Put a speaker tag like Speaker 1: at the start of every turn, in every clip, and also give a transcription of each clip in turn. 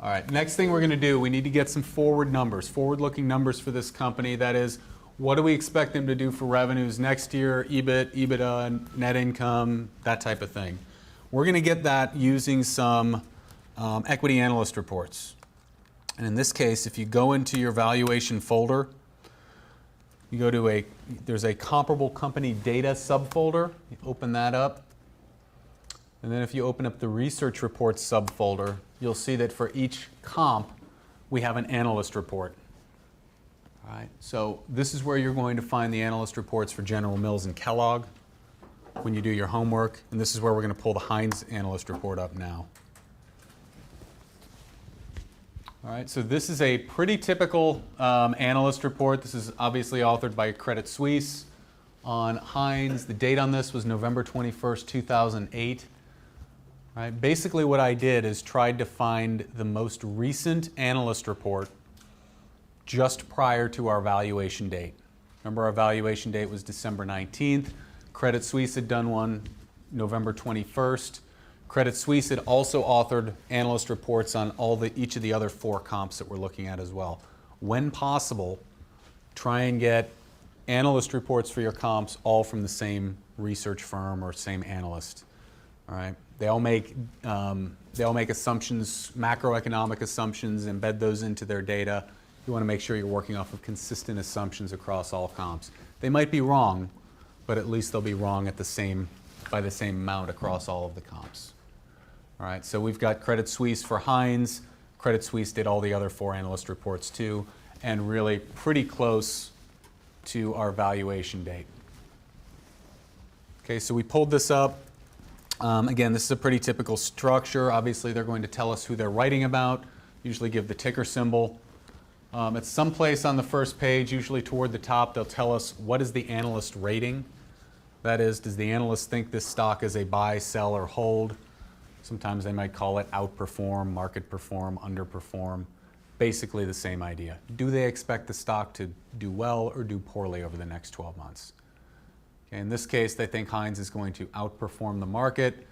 Speaker 1: All right, next thing we're going to do, we need to get some forward numbers, forward-looking numbers for this company. That is, what do we expect them to do for revenues next year, EBIT, EBITDA, net income, that type of thing. We're going to get that using some equity analyst reports. And in this case, if you go into your valuation folder, you go to there's a comparable company data subfolder. You open that up. And then if you open up the research reports subfolder, you'll see that for each comp, we have an analyst report. All right, so this is where you're going to find the analyst reports for General Mills and Kellogg when you do your homework. And this is where we're going to pull the Heinz analyst report up now. All right, so this is a pretty typical analyst report. This is obviously authored by Credit Suisse on Heinz. The date on this was November 21st, 2008. All right, basically what I did is tried to find the most recent analyst report just prior to our valuation date. Remember, our valuation date was December 19th. Credit Suisse had done one November 21st. Credit Suisse had also authored analyst reports on each of the other 4 comps that we're looking at as well. When possible, try and get analyst reports for your comps all from the same research firm or same analyst. All right, they all make assumptions, macroeconomic assumptions, embed those into their data. You want to make sure you're working off of consistent assumptions across all comps. They might be wrong, but at least they'll be wrong by the same amount across all of the comps. All right, so we've got Credit Suisse for Heinz. Credit Suisse did all the other 4 analyst reports too, and really pretty close to our valuation date. Okay, so we pulled this up. Again, this is a pretty typical structure. Obviously, they're going to tell us who they're writing about, usually give the ticker symbol. At some place on the first page, usually toward the top, they'll tell us what is the analyst rating. That is, does the analyst think this stock is a buy, sell, or hold? Sometimes they might call it outperform, market perform, underperform. Basically the same idea. Do they expect the stock to do well or do poorly over the next 12 months? Okay, in this case, they think Heinz is going to outperform the market.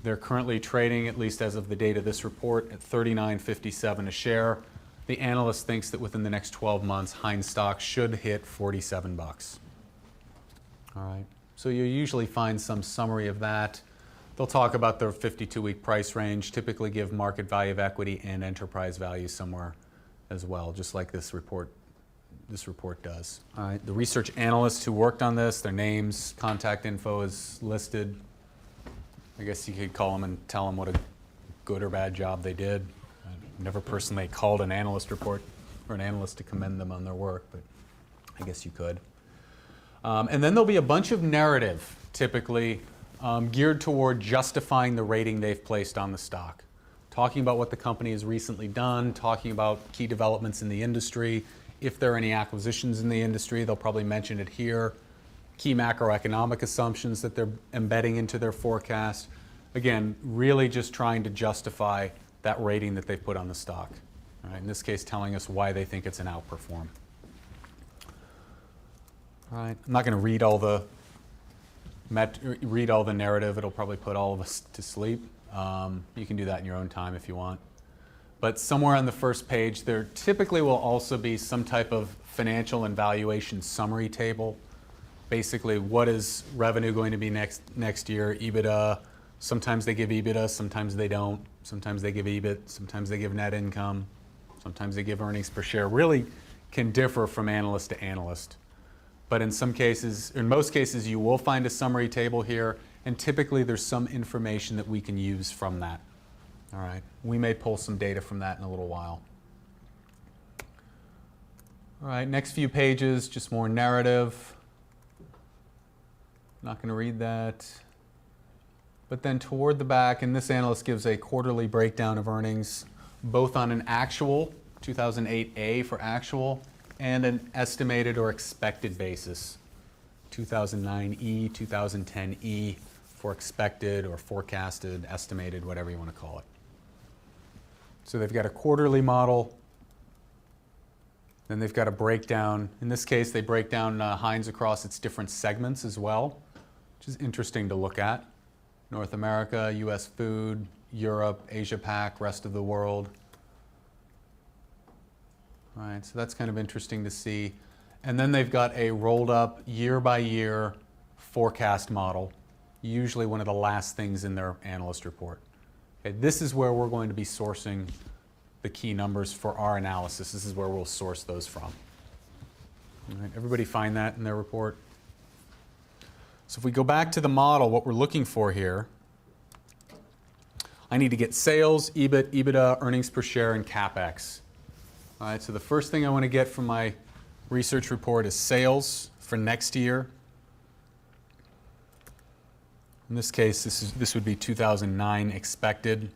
Speaker 1: They're currently trading, at least as of the date of this report, at $39.57 a share. The analyst thinks that within the next 12 months, Heinz stock should hit 47 bucks. All right, so you usually find some summary of that. They'll talk about their 52-week price range, typically give market value of equity and enterprise value somewhere as well, just like this report does. All right, the research analysts who worked on this, their names, contact info is listed. I guess you could call them and tell them what a good or bad job they did. I've never personally called an analyst report or an analyst to commend them on their work, but I guess you could. And then there'll be a bunch of narrative, typically, geared toward justifying the rating they've placed on the stock. Talking about what the company has recently done, talking about key developments in the industry. If there are any acquisitions in the industry, they'll probably mention it here. Key macroeconomic assumptions that they're embedding into their forecast. Again, really just trying to justify that rating that they put on the stock. All right, in this case, telling us why they think it's an outperform. All right, I'm not going to read all the narrative. It'll probably put all of us to sleep. You can do that in your own time if you want. But somewhere on the first page, there typically will also be some type of financial and valuation summary table. Basically, what is revenue going to be next year, EBITDA. Sometimes they give EBITDA, sometimes they don't. Sometimes they give EBIT, sometimes they give net income. Sometimes they give earnings per share. Really can differ from analyst to analyst. But in most cases, you will find a summary table here, and typically there's some information that we can use from that. All right, we may pull some data from that in a little while. All right, next few pages, just more narrative. Not going to read that. But then toward the back, and this analyst gives a quarterly breakdown of earnings, both on an actual, 2008A for actual, and an estimated or expected basis, 2009E, 2010E for expected or forecasted, estimated, whatever you want to call it. So they've got a quarterly model. Then they've got a breakdown. In this case, they break down Heinz across its different segments as well, which is interesting to look at. North America, U.S. food, Europe, Asia Pac, rest of the world. All right, so that's kind of interesting to see. And then they've got a rolled up year by year forecast model, usually one of the last things in their analyst report. Okay, this is where we're going to be sourcing the key numbers for our analysis. This is where we'll source those from. All right, everybody find that in their report? So if we go back to the model, what we're looking for here, I need to get sales, EBIT, EBITDA, earnings per share, and CapEx. All right, so the first thing I want to get from my research report is sales for next year. In this case, this would be 2009 expected.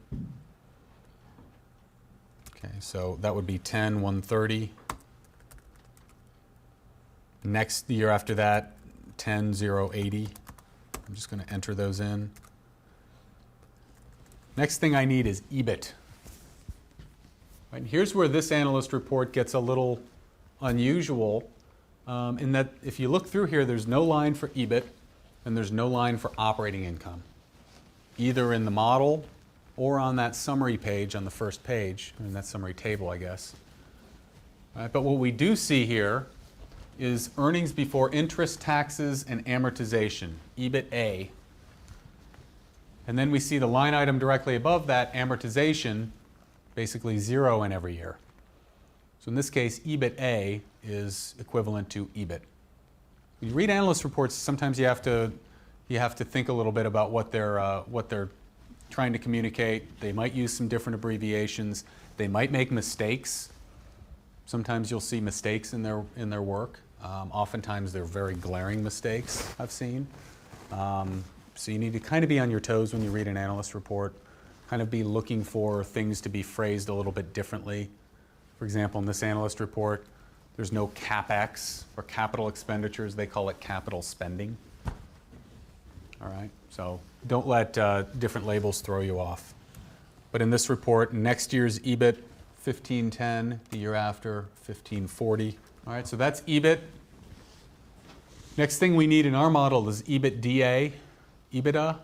Speaker 1: Okay, so that would be 10,130. Next year after that, 10,080. I'm just going to enter those in. Next thing I need is EBIT. Right, and here's where this analyst report gets a little unusual in that if you look through here, there's no line for EBIT and there's no line for operating income, either in the model or on that summary page on the first page, in that summary table, I guess. Right, but what we do see here is earnings before interest, taxes, and amortization, EBIT-A. And then we see the line item directly above that, amortization, basically zero in every year. So in this case, EBIT-A is equivalent to EBIT. When you read analyst reports, sometimes you have to think a little bit about what they're trying to communicate. They might use some different abbreviations. They might make mistakes. Sometimes you'll see mistakes in their work. Oftentimes they're very glaring mistakes, I've seen. So you need to kind of be on your toes when you read an analyst report, kind of be looking for things to be phrased a little bit differently. For example, in this analyst report, there's no CapEx or capital expenditures. They call it capital spending. All right, so don't let different labels throw you off. But in this report, next year's EBIT, 1510, the year after, 1540. All right, so that's EBIT. Next thing we need in our model is EBITDA, EBITDA.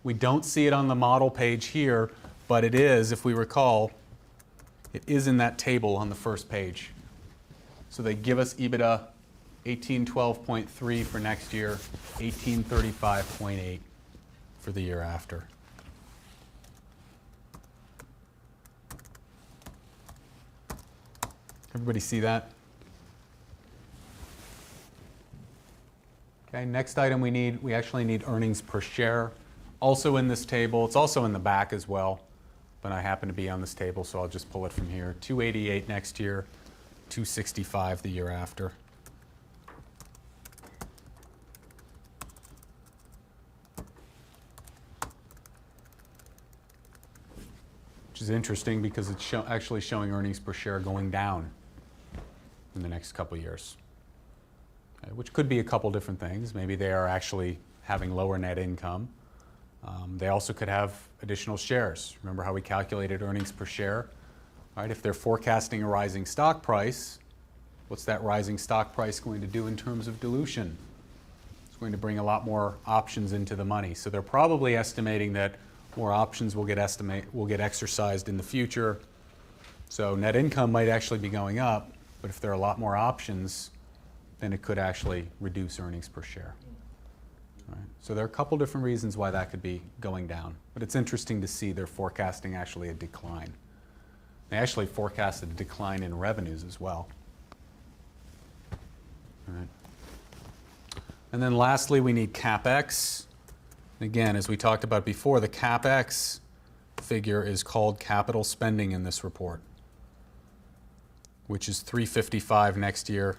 Speaker 1: We don't see it on the model page here, but it is, if we recall, it is in that table on the first page. So they give us EBITDA 1812.3 for next year, 1835.8 for the year after. Everybody see that? Okay, next item we actually need earnings per share. Also in this table, it's also in the back as well, but I happen to be on this table, so I'll just pull it from here. 288 next year, 265 the year after. Which is interesting because it's actually showing earnings per share going down in the next couple of years. Okay, which could be a couple different things. Maybe they are actually having lower net income. They also could have additional shares. Remember how we calculated earnings per share? All right, if they're forecasting a rising stock price, what's that rising stock price going to do in terms of dilution? It's going to bring a lot more options into the money. So they're probably estimating that more options will get exercised in the future. So net income might actually be going up, but if there are a lot more options, then it could actually reduce earnings per share. Right. So there are a couple different reasons why that could be going down. But it's interesting to see they're forecasting actually a decline. They actually forecasted a decline in revenues as well. All right. And then lastly, we need CapEx. Again, as we talked about before, the CapEx figure is called capital spending in this report, which is 355 next year,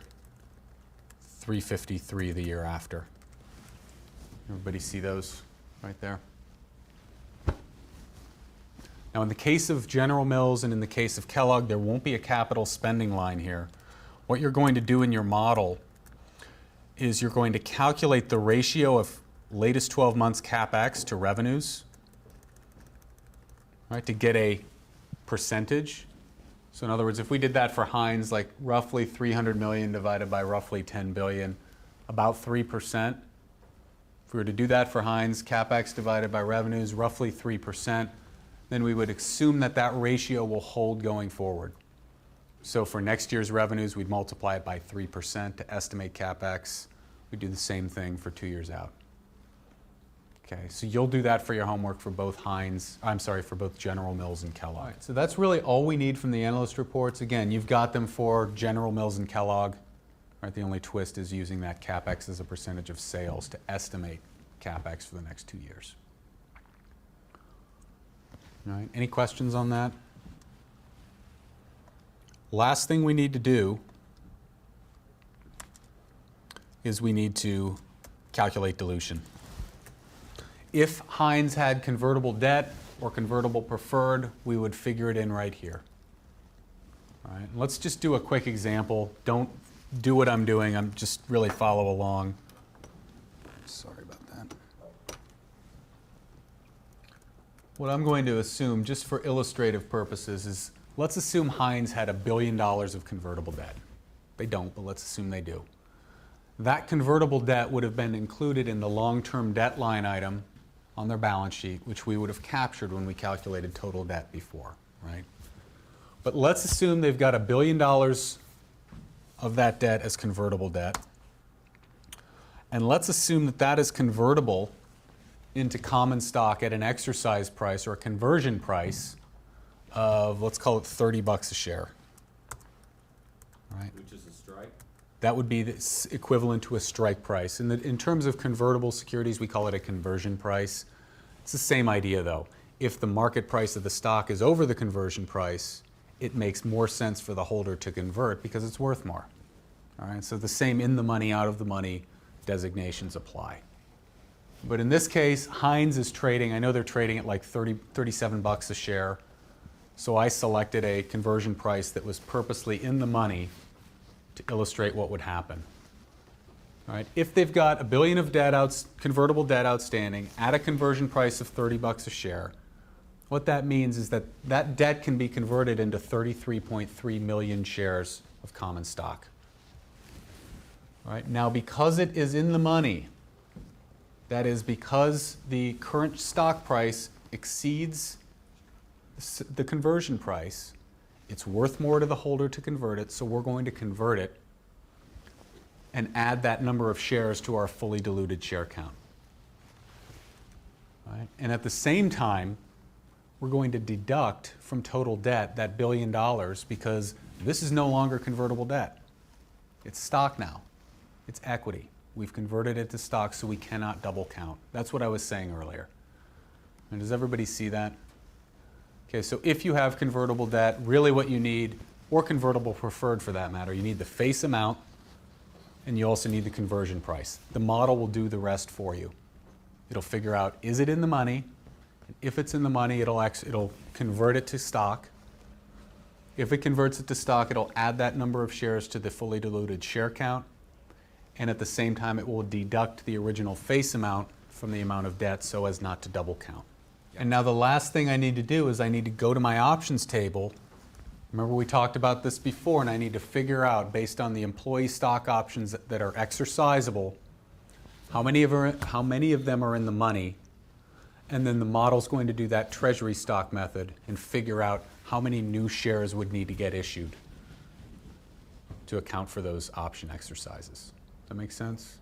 Speaker 1: 353 the year after. Everybody see those right there? Now, in the case of General Mills and in the case of Kellogg, there won't be a capital spending line here. What you're going to do in your model is you're going to calculate the ratio of latest 12 months CapEx to revenues, right, to get a percentage. So in other words, if we did that for Heinz, like roughly 300 million divided by roughly 10 billion, about 3%. If we were to do that for Heinz, CapEx divided by revenues, roughly 3%, then we would assume that that ratio will hold going forward. So for next year's revenues, we'd multiply it by 3% to estimate CapEx. We do the same thing for 2 years out. Okay, so you'll do that for your homework for both for both General Mills and Kellogg. Right, so that's really all we need from the analyst reports. Again, you've got them for General Mills and Kellogg. Right, the only twist is using that CapEx as a percentage of sales to estimate CapEx for the next 2 years. All right, any questions on that? Last thing we need to do is we need to calculate dilution. If Heinz had convertible debt or convertible preferred, we would figure it in right here. All right, let's just do a quick example. Don't do what I'm doing. I'm just really follow along. Sorry about that. What I'm going to assume, just for illustrative purposes, is let's assume Heinz had $1 billion of convertible debt. They don't, but let's assume they do. That convertible debt would have been included in the long-term debt line item on their balance sheet, which we would have captured when we calculated total debt before, right? But let's assume they've got $1 billion of that debt as convertible debt. And let's assume that that is convertible into common stock at an exercise price or a conversion price of, let's call it $30 a share. Right?
Speaker 2: Which is a strike?
Speaker 1: That would be the equivalent to a strike price. In terms of convertible securities, we call it a conversion price. It's the same idea, though. If the market price of the stock is over the conversion price, it makes more sense for the holder to convert because it's worth more. All right, so the same in the money, out of the money designations apply. But in this case, Heinz is trading, I know they're trading at like $37 a share. So I selected a conversion price that was purposely in the money to illustrate what would happen. All right, if they've got $1 billion of debt convertible debt outstanding at a conversion price of $30 a share, what that means is that that debt can be converted into 33.3 million shares of common stock. All right, now because it is in the money, that is because the current stock price exceeds the conversion price, it's worth more to the holder to convert it, so we're going to convert it and add that number of shares to our fully diluted share count. All right? And at the same time, we're going to deduct from total debt that $1 billion because this is no longer convertible debt. It's stock now. It's equity. We've converted it to stock, so we cannot double count. That's what I was saying earlier. And does everybody see that? Okay, so if you have convertible debt, really what you need, or convertible preferred for that matter, you need the face amount, and you also need the conversion price. The model will do the rest for you. It'll figure out, is it in the money? And if it's in the money, it'll convert it to stock. If it converts it to stock, it'll add that number of shares to the fully diluted share count. And at the same time, it will deduct the original face amount from the amount of debt so as not to double count. And now the last thing I need to do is I need to go to my options table. Remember we talked about this before, and I need to figure out, based on the employee stock options that are exercisable, how many of them are in the money, and then the model's going to do that treasury stock method and figure out how many new shares would need to get issued to account for those option exercises. Does that make sense?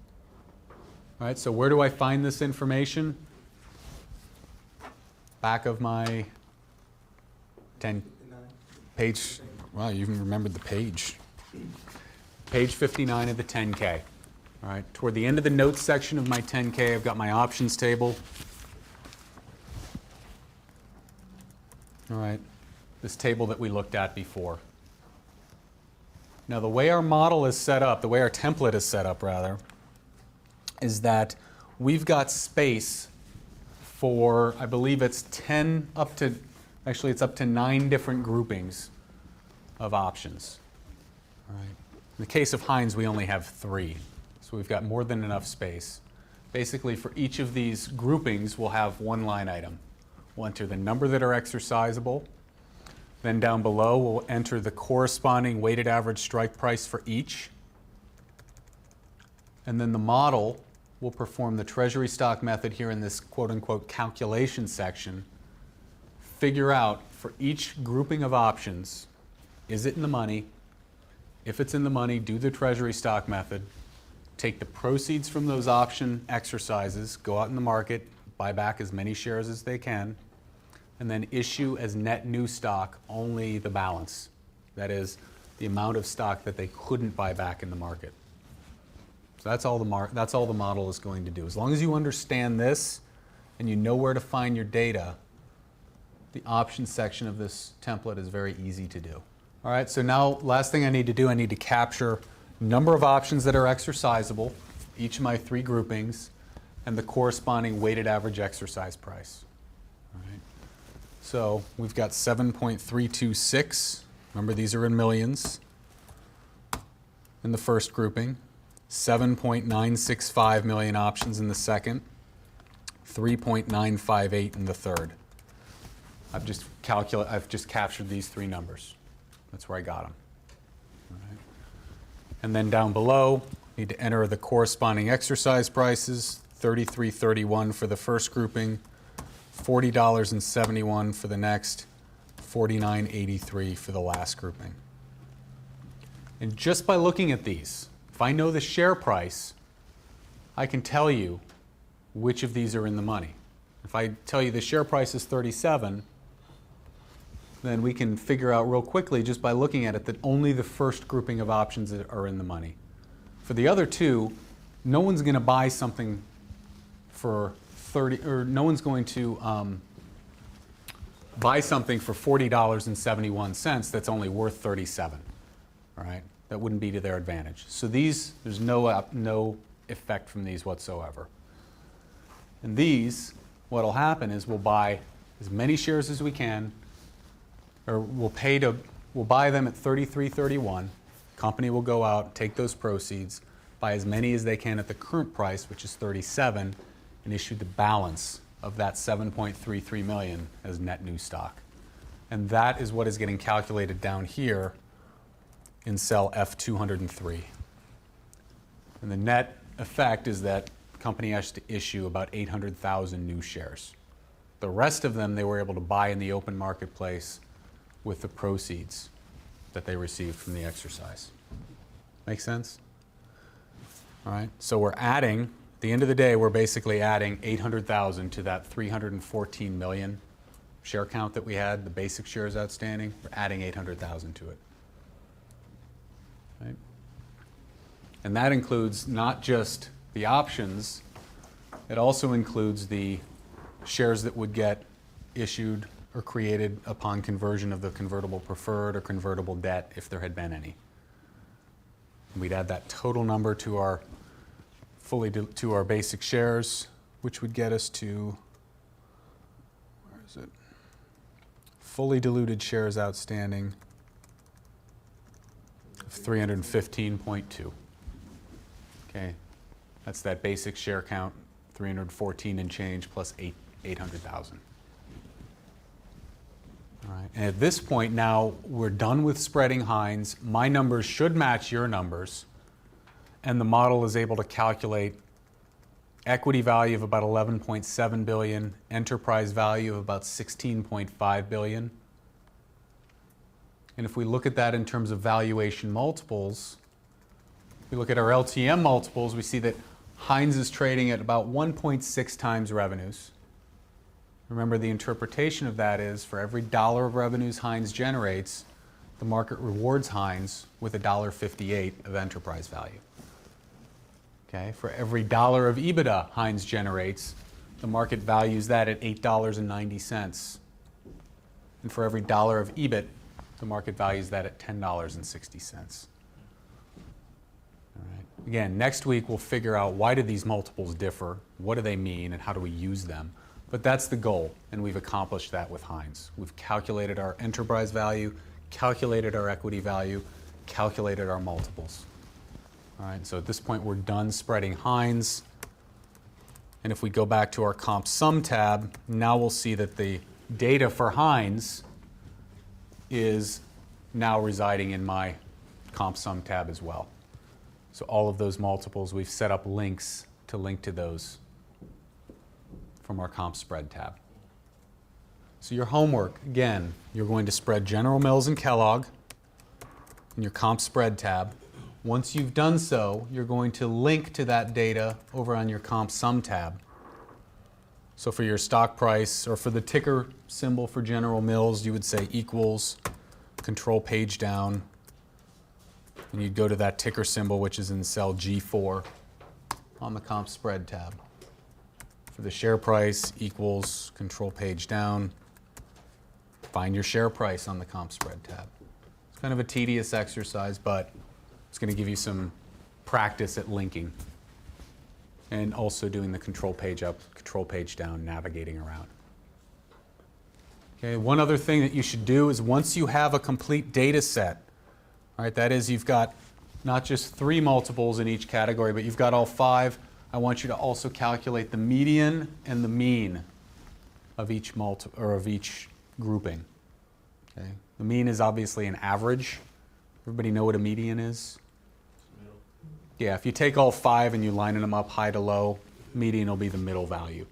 Speaker 1: All right, so where do I find this information? Back of my page, wow, you even remembered the page. Page 59 of the 10K. All right, toward the end of the notes section of my 10K, I've got my options table. All right, this table that we looked at before. Now the way our model is set up, the way our template is set up rather, is that we've got space for, I believe it's 10 up to, actually it's up to 9 different groupings of options. All right. In the case of Heinz, we only have 3, so we've got more than enough space. Basically, for each of these groupings, we'll have one line item. We'll enter the number that are exercisable. Then down below, we'll enter the corresponding weighted average strike price for each. And then the model will perform the treasury stock method here in this quote-unquote calculation section, figure out for each grouping of options is it in the money? If it's in the money, do the treasury stock method. Take the proceeds from those option exercises, go out in the market, buy back as many shares as they can, and then issue as net new stock only the balance. That is, the amount of stock that they couldn't buy back in the market. So that's all the model is going to do. As long as you understand this and you know where to find your data, the options section of this template is very easy to do. All right, so now last thing I need to do, I need to capture number of options that are exercisable, each of my 3 groupings, and the corresponding weighted average exercise price. All right. So we've got 7.326. Remember, these are in millions in the first grouping. 7.965 million options in the second. 3.958 in the third. I've just captured these 3 numbers. That's where I got them. All right. And then down below, need to enter the corresponding exercise prices. $33.31 for the first grouping, $40.71 for the next, $49.83 for the last grouping. And just by looking at these, if I know the share price, I can tell you which of these are in the money. If I tell you the share price is 37, then we can figure out real quickly just by looking at it that only the first grouping of options are in the money. For the other 2, no one's going to buy something for no one's going to buy something for $40.71 that's only worth 37. All right, that wouldn't be to their advantage. So these, there's no effect from these whatsoever. And these, what'll happen is we'll buy as many shares as we can, or we'll buy them at $33.31. Company will go out, take those proceeds, buy as many as they can at the current price, which is 37, and issue the balance of that 7.33 million as net new stock. And that is what is getting calculated down here in cell F203. And the net effect is that the company has to issue about 800,000 new shares. The rest of them they were able to buy in the open marketplace with the proceeds that they received from the exercise. Make sense? All right, so we're adding, at the end of the day, we're basically adding 800,000 to that 314 million share count that we had, the basic shares outstanding. We're adding 800,000 to it. Right? And that includes not just the options, it also includes the shares that would get issued or created upon conversion of the convertible preferred or convertible debt if there had been any. We'd add that total number to our to our basic shares, which would get us to, where is it? Fully diluted shares outstanding of 315.2. Okay, that's that basic share count, 314 and change plus 800,000. All right, and at this point now we're done with spreading Heinz. My numbers should match your numbers, and the model is able to calculate equity value of about 11.7 billion, enterprise value of about 16.5 billion. And if we look at that in terms of valuation multiples, we look at our LTM multiples, we see that Heinz is trading at about 1.6 times revenues. Remember, the interpretation of that is for every dollar of revenues Heinz generates, the market rewards Heinz with $1.58 of enterprise value. Okay, for every dollar of EBITDA Heinz generates, the market values that at $8.90. And for every dollar of EBIT, the market values that at $10.60. All right. Again, next week we'll figure out why do these multiples differ, what do they mean, and how do we use them. But that's the goal, and we've accomplished that with Heinz. We've calculated our enterprise value, calculated our equity value, calculated our multiples. All right, so at this point we're done spreading Heinz. And if we go back to our comp sum tab, now we'll see that the data for Heinz is now residing in my comp sum tab as well. So all of those multiples, we've set up links to link to those from our comp spread tab. So your homework, again, you're going to spread General Mills and Kellogg. in your comp spread tab. Once you've done so, you're going to link to that data over on your comp sum tab. So for your stock price, or for the ticker symbol for General Mills, you would say equals, control page down, and you'd go to that ticker symbol, which is in cell G4 on the comp spread tab. For the share price, equals, control page down, find your share price on the comp spread tab. It's kind of a tedious exercise, but it's going to give you some practice at linking and also doing the control page up, control page down, navigating around. Okay, one other thing that you should do is once you have a complete data set, all right, that is you've got not just 3 multiples in each category, but you've got all 5, I want you to also calculate the median and the mean of each each grouping. Okay? The mean is obviously an average. Everybody know what a median is? Yeah, if you take all 5 and you line them up high to low, median will be the middle value.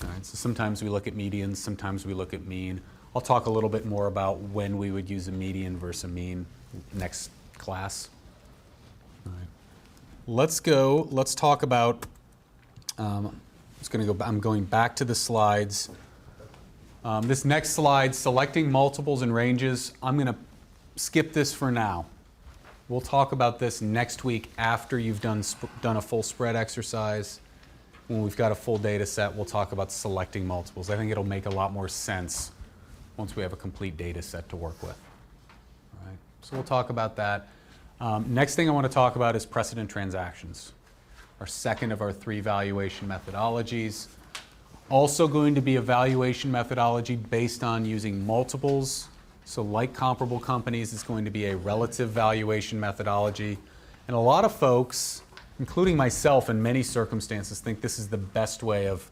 Speaker 1: All right, so sometimes we look at medians, sometimes we look at mean. I'll talk a little bit more about when we would use a median versus a mean next class. All right. Let's talk about, I'm going back to the slides. This next slide, selecting multiples and ranges, I'm going to skip this for now. We'll talk about this next week after you've done a full spread exercise. When we've got a full data set, we'll talk about selecting multiples. I think it'll make a lot more sense once we have a complete data set to work with. All right, so we'll talk about that. Next thing I want to talk about is precedent transactions, our second of our 3 valuation methodologies. Also going to be a valuation methodology based on using multiples. So like comparable companies, it's going to be a relative valuation methodology. And a lot of folks, including myself in many circumstances, think this is the best way of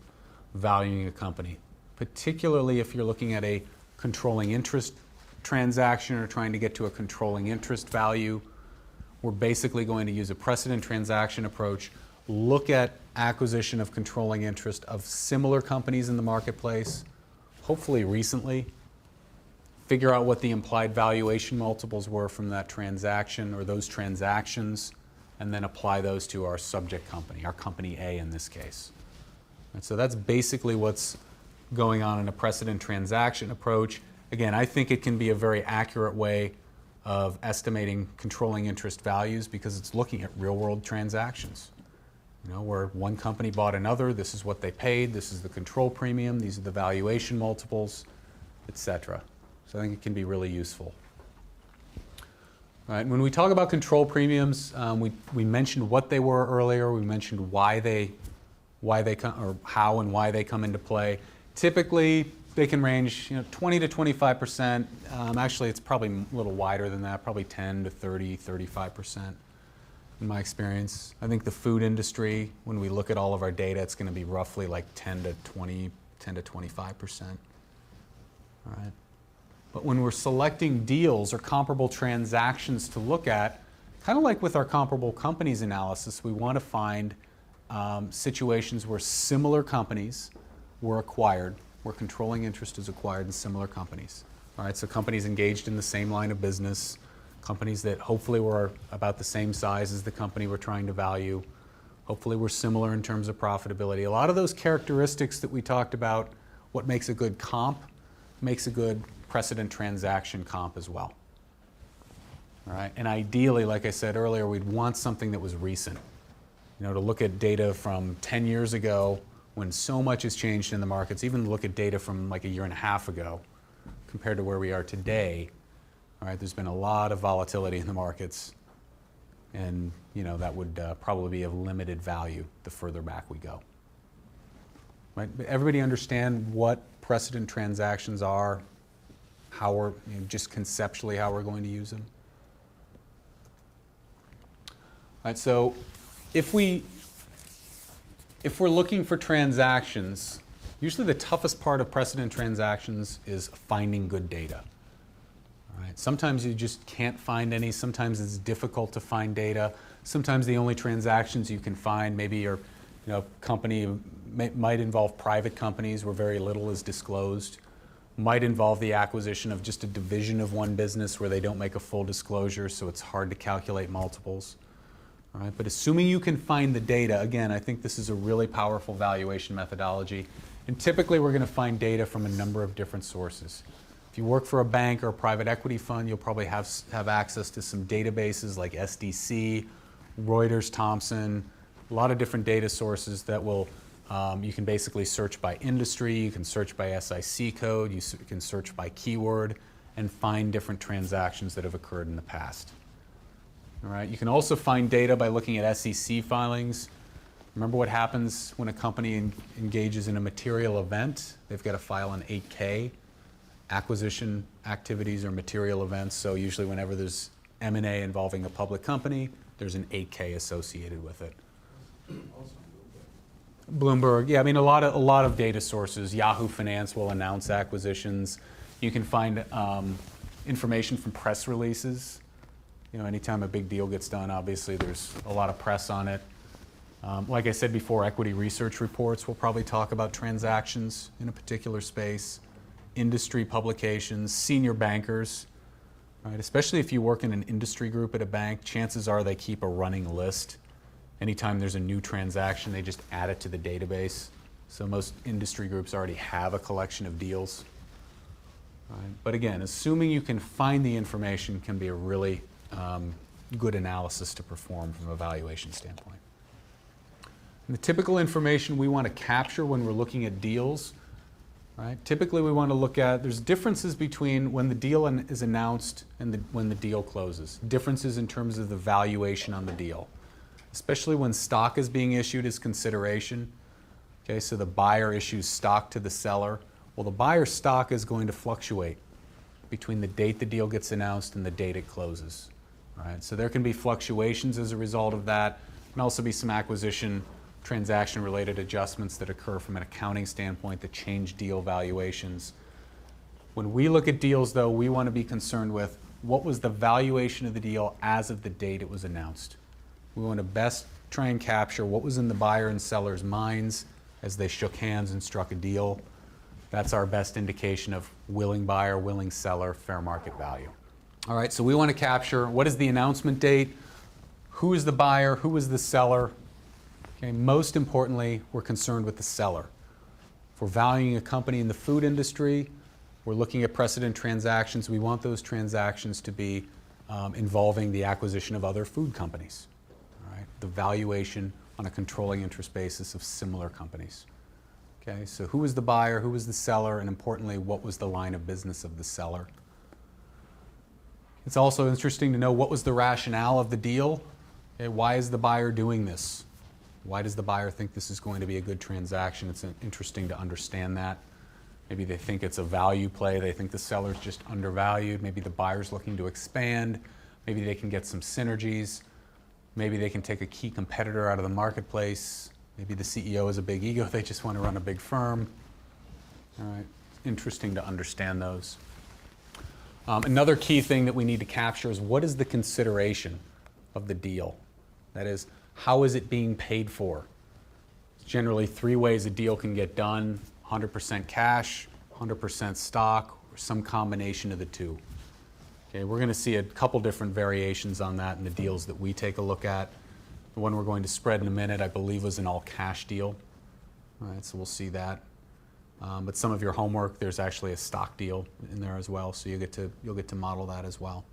Speaker 1: valuing a company, particularly if you're looking at a controlling interest transaction or trying to get to a controlling interest value. We're basically going to use a precedent transaction approach, look at acquisition of controlling interest of similar companies in the marketplace, hopefully recently, figure out what the implied valuation multiples were from that transaction or those transactions, and then apply those to our subject company, our company A in this case. And so that's basically what's going on in a precedent transaction approach. Again, I think it can be a very accurate way of estimating controlling interest values because it's looking at real-world transactions. You know, where one company bought another, this is what they paid, this is the control premium, these are the valuation multiples, etc. So I think it can be really useful. All right, when we talk about control premiums, we mentioned what they were earlier. We mentioned why they come, or how and why they come into play. Typically, they can range 20 to 25%. Actually, it's probably a little wider than that, probably 10 to 30, 35% in my experience. I think the food industry, when we look at all of our data, it's going to be roughly like 10 to 25%. All right. But when we're selecting deals or comparable transactions to look at, kind of like with our comparable companies analysis, we want to find situations where similar companies were acquired, where controlling interest is acquired in similar companies. All right, so companies engaged in the same line of business, companies that hopefully were about the same size as the company we're trying to value, hopefully were similar in terms of profitability. A lot of those characteristics that we talked about, what makes a good comp, makes a good precedent transaction comp as well. All right, and ideally, like I said earlier, we'd want something that was recent. To look at data from 10 years ago when so much has changed in the markets, even look at data from like a year and a half ago compared to where we are today. All right, there's been a lot of volatility in the markets, and that would probably be of limited value the further back we go. Right? But everybody understand what precedent transactions are, how we're just conceptually how we're going to use them. All right, so if we're looking for transactions, usually the toughest part of precedent transactions is finding good data. All right, sometimes you just can't find any. Sometimes it's difficult to find data. Sometimes the only transactions you can find, maybe your company might involve private companies where very little is disclosed. Might involve the acquisition of just a division of one business where they don't make a full disclosure, so it's hard to calculate multiples. All right, but assuming you can find the data, again, I think this is a really powerful valuation methodology. And typically we're going to find data from a number of different sources. If you work for a bank or a private equity fund, you'll probably have access to some databases like SDC, Reuters, Thomson, a lot of different data sources that will, you can basically search by industry, you can search by SIC code, you can search by keyword, and find different transactions that have occurred in the past. All right. You can also find data by looking at SEC filings. Remember what happens when a company engages in a material event? They've got to file an 8K. Acquisition activities are material events, so usually whenever there's M&A involving a public company, there's an 8K associated with it. Bloomberg, yeah, I mean a lot of data sources. Yahoo Finance will announce acquisitions. You can find information from press releases. You know, anytime a big deal gets done, obviously there's a lot of press on it. Like I said before, equity research reports will probably talk about transactions in a particular space. Industry publications, senior bankers, right? Especially if you work in an industry group at a bank, chances are they keep a running list. Anytime there's a new transaction, they just add it to the database. So most industry groups already have a collection of deals. Right? But again, assuming you can find the information can be a really good analysis to perform from a valuation standpoint. And the typical information we want to capture when we're looking at deals, right? Typically we want to look at, there's differences between when the deal is announced and when the deal closes. Differences in terms of the valuation on the deal, especially when stock is being issued as consideration. Okay, so the buyer issues stock to the seller. Well, the buyer's stock is going to fluctuate between the date the deal gets announced and the date it closes. Right? So there can be fluctuations as a result of that. There can also be some acquisition transaction-related adjustments that occur from an accounting standpoint that change deal valuations. When we look at deals, though, we want to be concerned with what was the valuation of the deal as of the date it was announced. We want to best try and capture what was in the buyer and seller's minds as they shook hands and struck a deal. That's our best indication of willing buyer, willing seller, fair market value. All right, so we want to capture what is the announcement date, who is the buyer, who is the seller. Okay, most importantly, we're concerned with the seller. If we're valuing a company in the food industry, we're looking at precedent transactions. We want those transactions to be involving the acquisition of other food companies. All right, the valuation on a controlling interest basis of similar companies. Okay, so who was the buyer, who was the seller, and importantly, what was the line of business of the seller? It's also interesting to know what was the rationale of the deal. Okay, why is the buyer doing this? Why does the buyer think this is going to be a good transaction? It's interesting to understand that. Maybe they think it's a value play. They think the seller's just undervalued. Maybe the buyer's looking to expand. Maybe they can get some synergies. Maybe they can take a key competitor out of the marketplace. Maybe the CEO has a big ego. They just want to run a big firm. All right, interesting to understand those. Another key thing that we need to capture is what is the consideration of the deal? That is, how is it being paid for? Generally, three ways a deal can get done: 100% cash, 100% stock, or some combination of the two. Okay, we're going to see a couple different variations on that in the deals that we take a look at. The one we're going to spread in a minute, I believe, was an all-cash deal. All right, so we'll see that. But some of your homework, there's actually a stock deal in there as well, so you'll get to model that as well.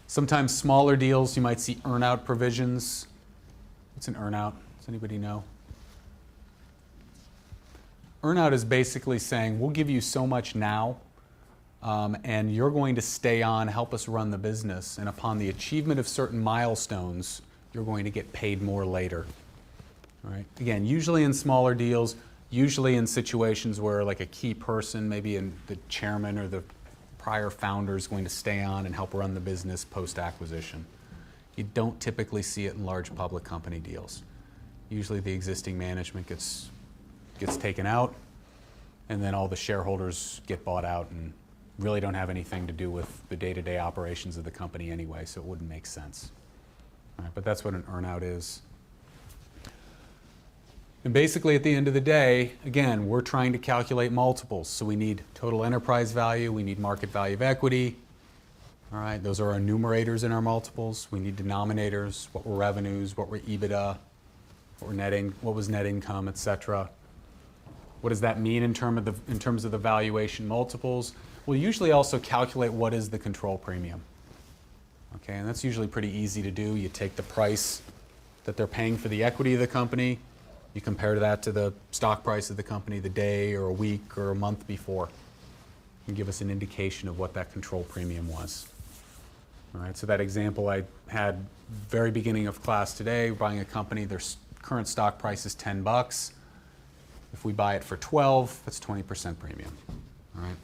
Speaker 1: Sometimes smaller deals, you might see earn-out provisions. What's an earn-out? Does anybody know? Earn-out is basically saying, we'll give you so much now, and you're going to stay on, help us run the business, and upon the achievement of certain milestones, you're going to get paid more later. All right. Again, usually in smaller deals, usually in situations where like a key person, maybe in the chairman or the prior founder, is going to stay on and help run the business post-acquisition. You don't typically see it in large public company deals. Usually the existing management gets taken out, and then all the shareholders get bought out and really don't have anything to do with the day-to-day operations of the company anyway, so it wouldn't make sense. All right, but that's what an earn-out is. And basically at the end of the day, again, we're trying to calculate multiples. So we need total enterprise value, we need market value of equity. All right, those are our numerators in our multiples. We need denominators, what were revenues, what were EBITDA, what was net income, etc. What does that mean in terms of the valuation multiples? We'll usually also calculate what is the control premium. Okay, and that's usually pretty easy to do. You take the price that they're paying for the equity of the company, you compare that to the stock price of the company the day or a week or a month before, and give us an indication of what that control premium was. All right, so that example I had very beginning of class today, buying a company, their current stock price is $10. If we buy it for 12, that's 20% premium. All right,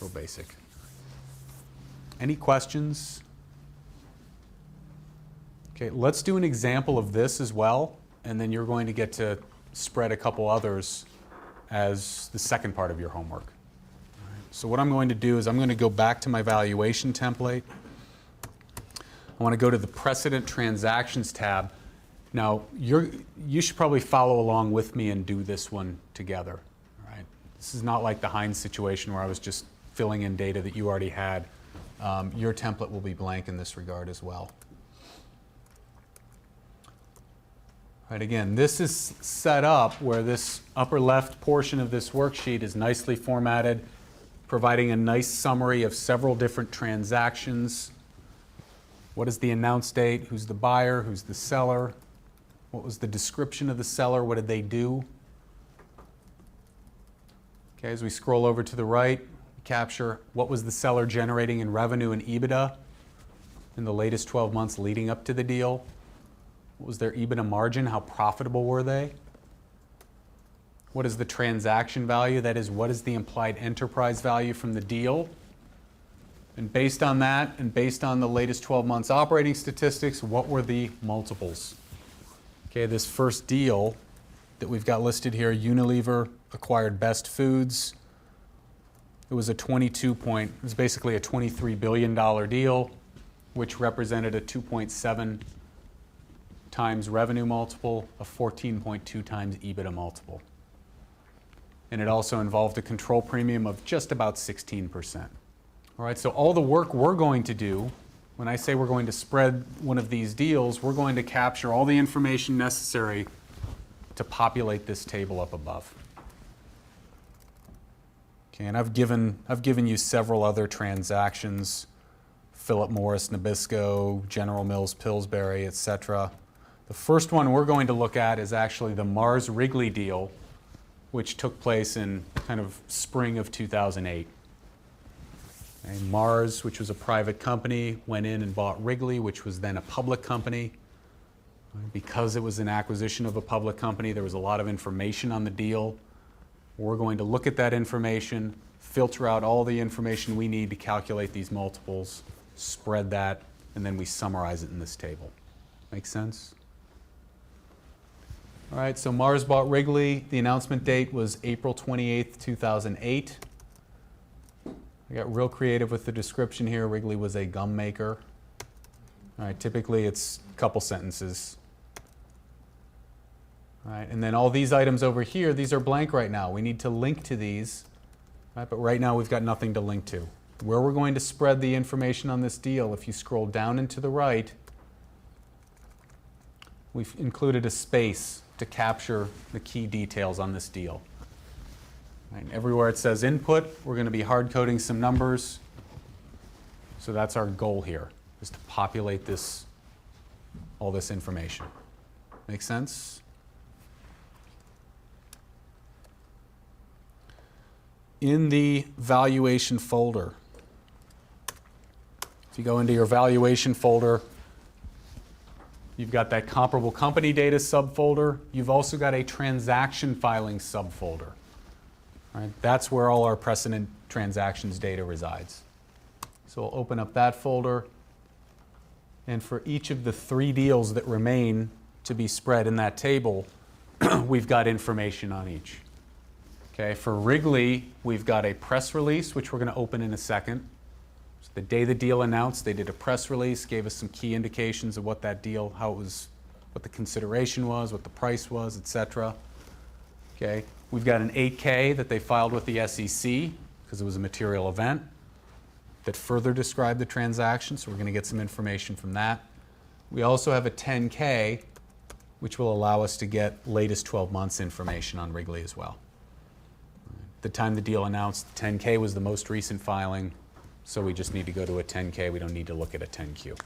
Speaker 1: real basic. Any questions? Okay, let's do an example of this as well, and then you're going to get to spread a couple others as the second part of your homework. All right, so what I'm going to do is I'm going to go back to my valuation template. I want to go to the Precedent Transactions tab. Now, you should probably follow along with me and do this one together. All right? This is not like the Heinz situation where I was just filling in data that you already had. Your template will be blank in this regard as well. All right, again, this is set up where this upper left portion of this worksheet is nicely formatted, providing a nice summary of several different transactions. What is the announce date? Who's the buyer? Who's the seller? What was the description of the seller? What did they do? Okay, as we scroll over to the right, we capture what was the seller generating in revenue and EBITDA in the latest 12 months leading up to the deal? What was their EBITDA margin? How profitable were they? What is the transaction value? That is, what is the implied enterprise value from the deal? And based on that, and based on the latest 12 months operating statistics, what were the multiples? Okay, this first deal that we've got listed here, Unilever acquired Best Foods. It was it was basically a $23 billion deal, which represented a 2.7 times revenue multiple, a 14.2 times EBITDA multiple. And it also involved a control premium of just about 16%. All right, so all the work we're going to do, when I say we're going to spread one of these deals, we're going to capture all the information necessary to populate this table up above. Okay, and I've given you several other transactions, Philip Morris, Nabisco, General Mills, Pillsbury, etc. The first one we're going to look at is actually the Mars Wrigley deal, which took place in kind of spring of 2008. And Mars, which was a private company, went in and bought Wrigley, which was then a public company. Because it was an acquisition of a public company, there was a lot of information on the deal. We're going to look at that information, filter out all the information we need to calculate these multiples, spread that, and then we summarize it in this table. Make sense? All right, so Mars bought Wrigley. The announcement date was April 28th, 2008. I got real creative with the description here. Wrigley was a gum maker. All right, typically it's a couple sentences. All right, and then all these items over here, these are blank right now. We need to link to these, right? But right now we've got nothing to link to. Where we're going to spread the information on this deal, if you scroll down and to the right, we've included a space to capture the key details on this deal. Right, everywhere it says input, we're going to be hard coding some numbers. So that's our goal here, is to populate all this information. Make sense? In the valuation folder, if you go into your valuation folder, you've got that comparable company data subfolder. You've also got a transaction filing subfolder. Right, that's where all our precedent transactions data resides. So we'll open up that folder. And for each of the 3 deals that remain to be spread in that table, we've got information on each. Okay, for Wrigley, we've got a press release, which we're going to open in a second. So the day the deal announced, they did a press release, gave us some key indications of what that deal, what the consideration was, what the price was, etc. Okay, we've got an 8K that they filed with the SEC because it was a material event that further described the transaction, so we're going to get some information from that. We also have a 10K, which will allow us to get latest 12 months information on Wrigley as well. At the time the deal announced, the 10K was the most recent filing, so we just need to go to a 10K. We don't need to look at a 10Q.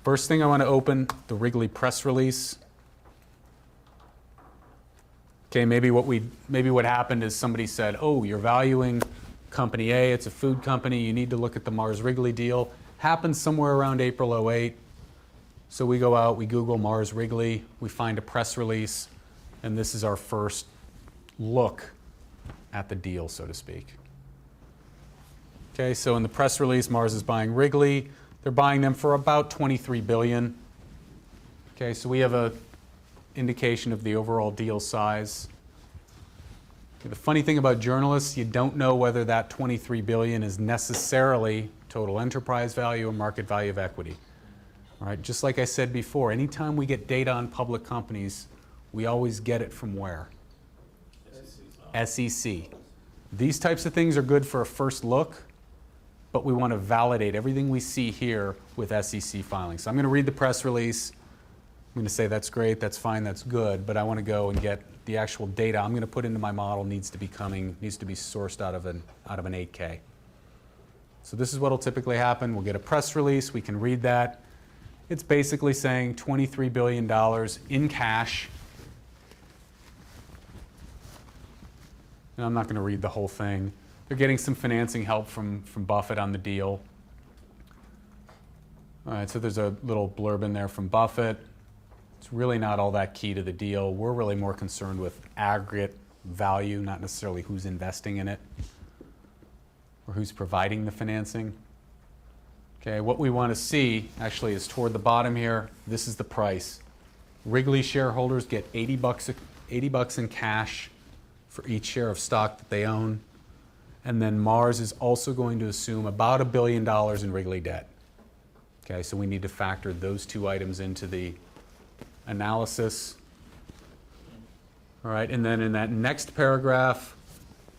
Speaker 1: First thing I want to open, the Wrigley press release. Okay, maybe what happened is somebody said, oh, you're valuing company A, it's a food company, you need to look at the Mars Wrigley deal. Happened somewhere around April 08. So we go out, we Google Mars Wrigley, we find a press release, and this is our first look at the deal, so to speak. Okay, so in the press release, Mars is buying Wrigley. They're buying them for about $23 billion. Okay, so we have an indication of the overall deal size. The funny thing about journalists, you don't know whether that $23 billion is necessarily total enterprise value or market value of equity. All right, just like I said before, anytime we get data on public companies, we always get it from where? SEC. These types of things are good for a first look, but we want to validate everything we see here with SEC filings. So I'm going to read the press release. I'm going to say that's great, that's fine, that's good, but I want to go and get the actual data I'm going to put into my model needs to be sourced out of an 8K. So this is what will typically happen. We'll get a press release, we can read that. It's basically saying $23 billion in cash. And I'm not going to read the whole thing. They're getting some financing help from Buffett on the deal. All right, so there's a little blurb in there from Buffett. It's really not all that key to the deal. We're really more concerned with aggregate value, not necessarily who's investing in it or who's providing the financing. Okay, what we want to see actually is toward the bottom here. This is the price. Wrigley shareholders get $80 in cash for each share of stock that they own. And then Mars is also going to assume about $1 billion in Wrigley debt. Okay, so we need to factor those two items into the analysis. All right, and then in that next paragraph,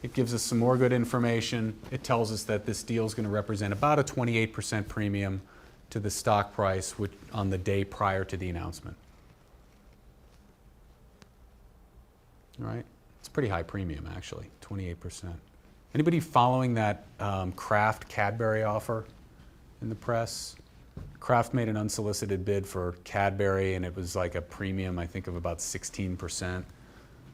Speaker 1: it gives us some more good information. It tells us that this deal is going to represent about a 28% premium to the stock price on the day prior to the announcement. All right, it's a pretty high premium actually, 28%. Anybody following that Kraft Cadbury offer in the press? Kraft made an unsolicited bid for Cadbury, and it was like a premium, I think, of about 16%.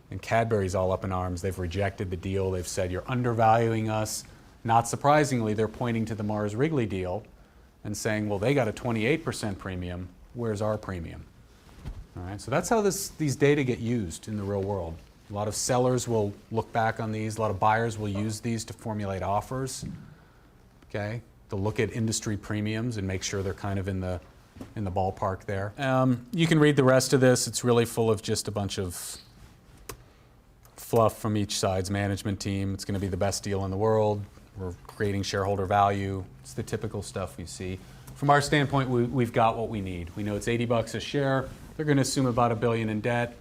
Speaker 1: And Cadbury's all up in arms. They've rejected the deal. They've said, you're undervaluing us. Not surprisingly, they're pointing to the Mars Wrigley deal and saying, well, they got a 28% premium. Where's our premium? All right, so that's how these data get used in the real world. A lot of sellers will look back on these. A lot of buyers will use these to formulate offers. Okay, they'll look at industry premiums and make sure they're kind of in the ballpark there. You can read the rest of this. It's really full of just a bunch of fluff from each side's management team. It's going to be the best deal in the world. We're creating shareholder value. It's the typical stuff we see. From our standpoint, we've got what we need. We know it's $80 a share. They're going to assume about $1 billion in debt.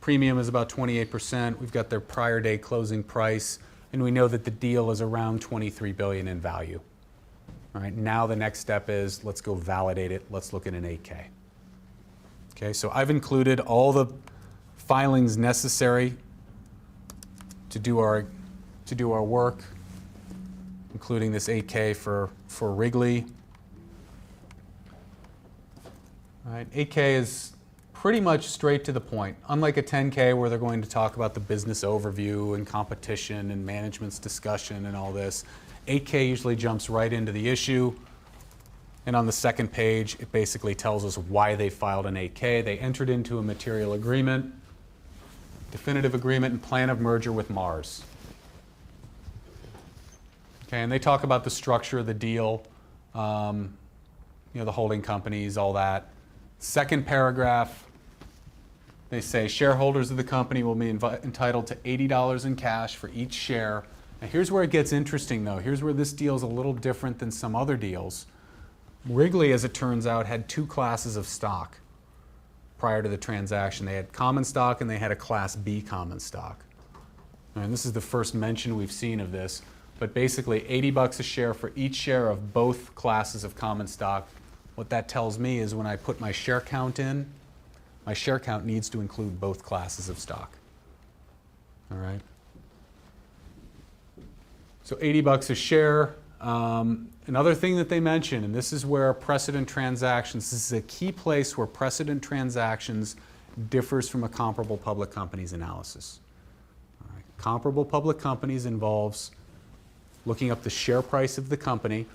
Speaker 1: Premium is about 28%. We've got their prior day closing price, and we know that the deal is around $23 billion in value. All right, now the next step is let's go validate it. Let's look at an 8K. Okay, so I've included all the filings necessary to do our work, including this 8K for Wrigley. All right, 8K is pretty much straight to the point. Unlike a 10K where they're going to talk about the business overview and competition and management's discussion and all this, 8K usually jumps right into the issue. And on the second page, it basically tells us why they filed an 8K. They entered into a material agreement, definitive agreement and plan of merger with Mars. Okay, and they talk about the structure of the deal, the holding companies, all that. Second paragraph, they say shareholders of the company will be entitled to $80 in cash for each share. Now here's where it gets interesting though. Here's where this deal is a little different than some other deals. Wrigley, as it turns out, had two classes of stock. prior to the transaction. They had common stock and they had a Class B common stock. And this is the first mention we've seen of this, but basically $80 a share for each share of both classes of common stock. What that tells me is when I put my share count in, my share count needs to include both classes of stock. All right. So $80 a share. Another thing that they mention, and this is where precedent transactions, this is a key place where precedent transactions differs from a comparable public companies analysis. All right. Comparable public companies involves looking up the share price of the company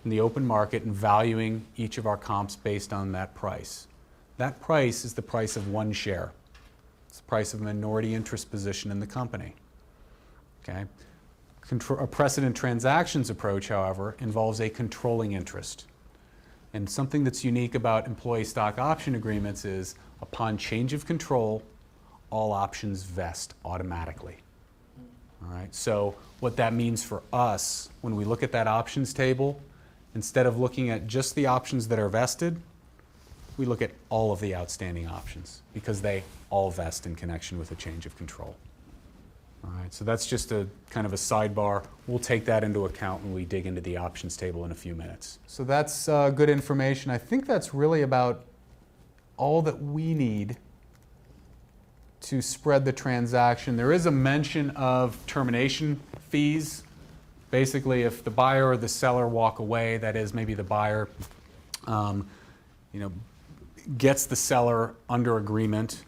Speaker 1: in the open market and valuing each of our comps based on that price. That price is the price of one share. It's the price of a minority interest position in the company. Okay? A precedent transactions approach, however, involves a controlling interest. And something that's unique about employee stock option agreements is upon change of control, all options vest automatically. All right? So what that means for us, when we look at that options table, instead of looking at just the options that are vested, we look at all of the outstanding options because they all vest in connection with a change of control. All right, so that's just a kind of a sidebar. We'll take that into account when we dig into the options table in a few minutes. So that's good information. I think that's really about all that we need to spread the transaction. There is a mention of termination fees. Basically, if the buyer or the seller walk away, that is, maybe the buyer, gets the seller under agreement,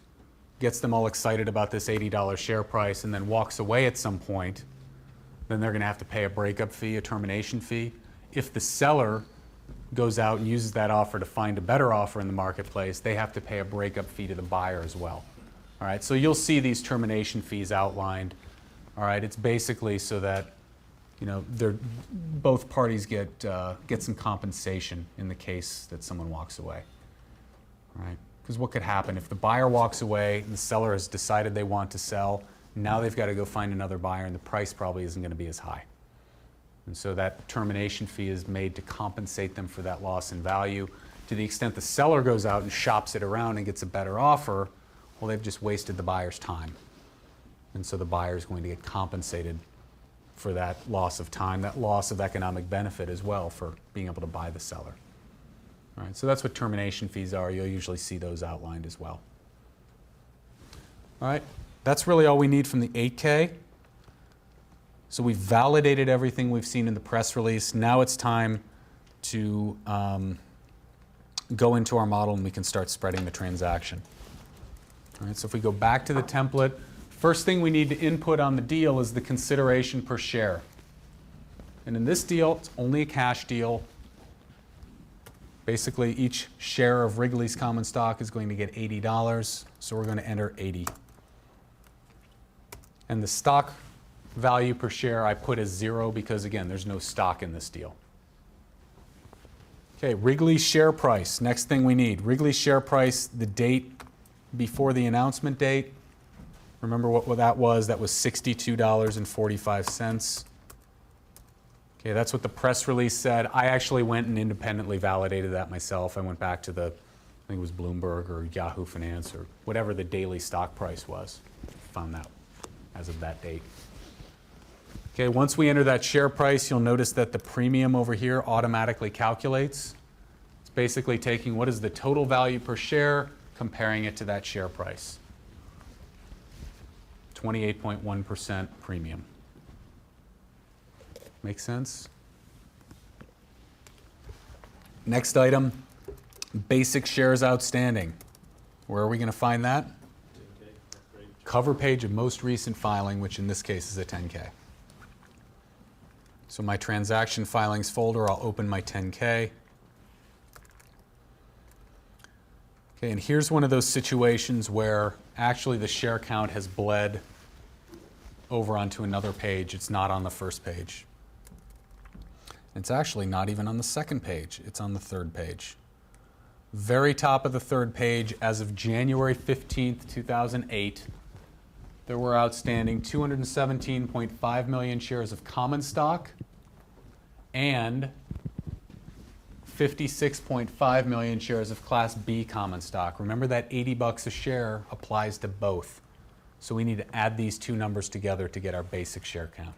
Speaker 1: gets them all excited about this $80 share price, and then walks away at some point, then they're going to have to pay a breakup fee, a termination fee. If the seller goes out and uses that offer to find a better offer in the marketplace, they have to pay a breakup fee to the buyer as well. All right, so you'll see these termination fees outlined. All right, it's basically so that both parties get some compensation in the case that someone walks away. All right. Because what could happen if the buyer walks away and the seller has decided they want to sell, now they've got to go find another buyer and the price probably isn't going to be as high. And so that termination fee is made to compensate them for that loss in value. To the extent the seller goes out and shops it around and gets a better offer, well, they've just wasted the buyer's time. And so the buyer is going to get compensated for that loss of time, that loss of economic benefit as well for being able to buy the seller. All right, so that's what termination fees are. You'll usually see those outlined as well. All right, that's really all we need from the 8K. So we've validated everything we've seen in the press release. Now it's time to go into our model and we can start spreading the transaction. All right, so if we go back to the template, first thing we need to input on the deal is the consideration per share. And in this deal, it's only a cash deal. Basically, each share of Wrigley's common stock is going to get $80, so we're going to enter 80. And the stock value per share I put as 0 because, again, there's no stock in this deal. Okay, Wrigley's share price. Next thing we need. Wrigley's share price, the date before the announcement date. Remember what that was? That was $62.45. Okay, that's what the press release said. I actually went and independently validated that myself. I went back to I think it was Bloomberg or Yahoo Finance or whatever the daily stock price was. Found that as of that date. Okay, once we enter that share price, you'll notice that the premium over here automatically calculates. It's basically taking what is the total value per share, comparing it to that share price. 28.1% premium. Make sense? Next item, basic shares outstanding. Where are we going to find that? 10K. Cover page of most recent filing, which in this case is a 10K. So my transaction filings folder, I'll open my 10K. Okay, and here's one of those situations where actually the share count has bled over onto another page. It's not on the first page. It's actually not even on the second page. It's on the third page. Very top of the third page, as of January 15th, 2008, there were outstanding 217.5 million shares of common stock and 56.5 million shares of Class B common stock. Remember that $80 a share applies to both. So we need to add these two numbers together to get our basic share count.